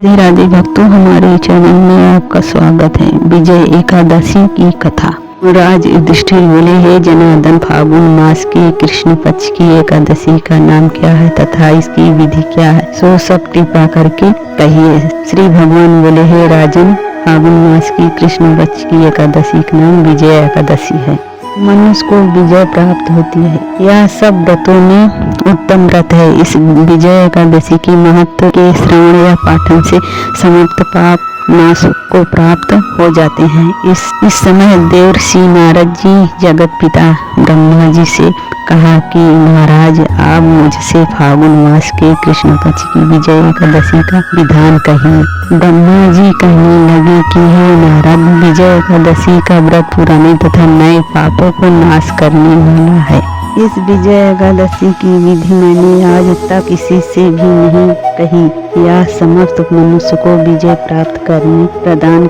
राधे राधे भक्तों, हमारे चैनल में आपका स्वागत है। विजय एकादशी की कथा। राज युधिष्ठिर बोले, हे जनार्दन, फागुन मास की कृष्ण पक्ष की एकादशी का नाम क्या है तथा इसकी विधि क्या है, सो सब कृपा करके कहिए। श्री भगवान बोले, हे राजन, फागुन मास की कृष्ण पक्ष की एकादशी का नाम विजय एकादशी है। मनुष्य को विजय प्राप्त होती है। यह सब व्रतों में उत्तम व्रत है। इस विजय एकादशी की महत्व के श्रवण या पाठन से समस्त पाप नाश को प्राप्त हो जाते हैं। इस समय देवर्षि नारद जी जगत पिता ब्रह्मा जी से कहा कि महाराज, आप मुझसे फागुन मास के कृष्ण पक्ष की विजय एकादशी का विधान कहिए। ब्रह्मा जी कहने लगे कि हे नारद, विजय एकादशी का व्रत पुराने तथा नए पापों को नाश करने वाला है। इस विजय एकादशी की विधि मैंने आज तक किसी से भी नहीं कही। यह समस्त मनुष्य को विजय प्राप्त करने प्रदान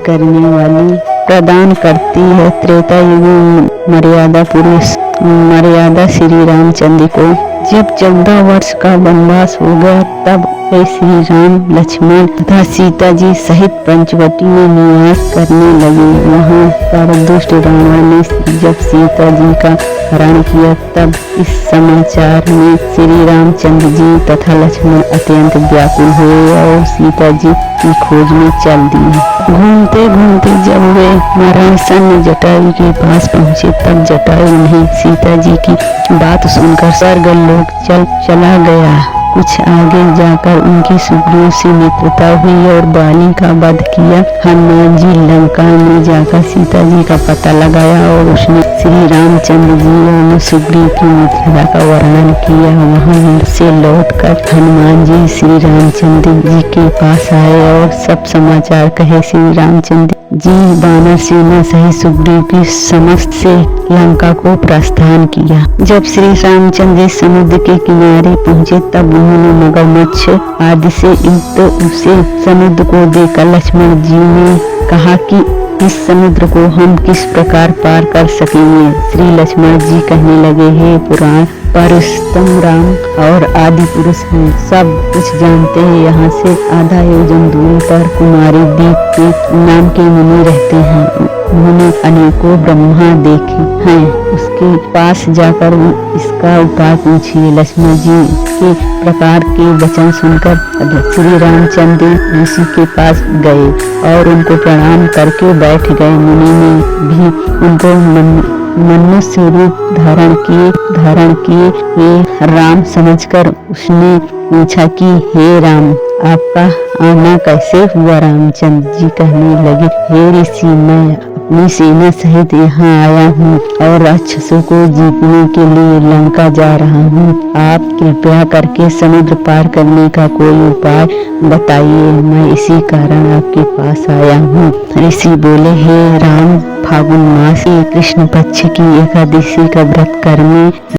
करती है। त्रेता युग में मर्यादा पुरुष मर्यादा श्री रामचंद्र को जब 14 वर्ष का वनवास हो गया, तब वे श्री राम, लक्ष्मण तथा सीता जी सहित पंचवटी में निवास करने लगे। वहाँ पर दुष्ट रावण ने जब सीता जी का हरण किया, तब इस समाचार में श्री रामचंद्र जी तथा लक्ष्मण अत्यंत व्याकुल हुए और सीता जी की खोज में चल दिए। घूमते घूमते जब वे मरणसन्न जटायु के पास पहुँचे, तब जटायु उन्हें सीता जी की बात सुनकर स्वर्गलोक चला गया। कुछ आगे जाकर उनकी सुग्रीव से मित्रता हुई और बाली का वध किया। हनुमान जी लंका में जाकर सीता जी का पता लगाया और उसने श्री रामचंद्र जी और सुग्रीव की मित्रता का वर्णन किया। वहां से लौटकर हनुमान जी श्री रामचंद्र जी के पास आए और सब समाचार कहे। श्री रामचंद्र जी वानर सेना सहित सुग्रीव की समस्त से लंका को प्रस्थान किया। जब श्री रामचंद्र समुद्र के किनारे पहुँचे, तब उन्होंने मगरमच्छ आदि से युक्त उसे समुद्र को देखकर लक्ष्मण जी ने कहा कि इस समुद्र को हम किस प्रकार पार कर सकेंगे। श्री लक्ष्मण जी कहने लगे, हे पुराण पुरुषोत्तम राम और आदि पुरुष हैं, सब कुछ जानते हैं। यहाँ से आधा योजन दूरी पर कुमारी दीप के नाम के मुनि रहते हैं। उन्होंने अनेकों ब्रह्मा देखे हैं। उसके पास जाकर इसका उपाय पूछिए। लक्ष्मण जी के प्रकार के वचन सुनकर श्री रामचंद्र ऋषि के पास गए और उनको प्रणाम करके बैठ गए। मुनि ने भी उनको मनुष्य रूप धारण किए वे राम समझकर उसने पूछा कि हे राम, आपका आना कैसे हुआ। रामचंद्र जी कहने लगे, हे ऋषि, मैं अपनी सेना सहित यहाँ आया हूँ और राक्षसों को जीतने के लिए लंका जा रहा हूँ। आप कृपया करके समुद्र पार करने का कोई उपाय बताइए। मैं इसी कारण आपके पास आया हूँ। ऋषि बोले, हे राम, फागुन मास की कृष्ण पक्ष की एकादशी का व्रत करने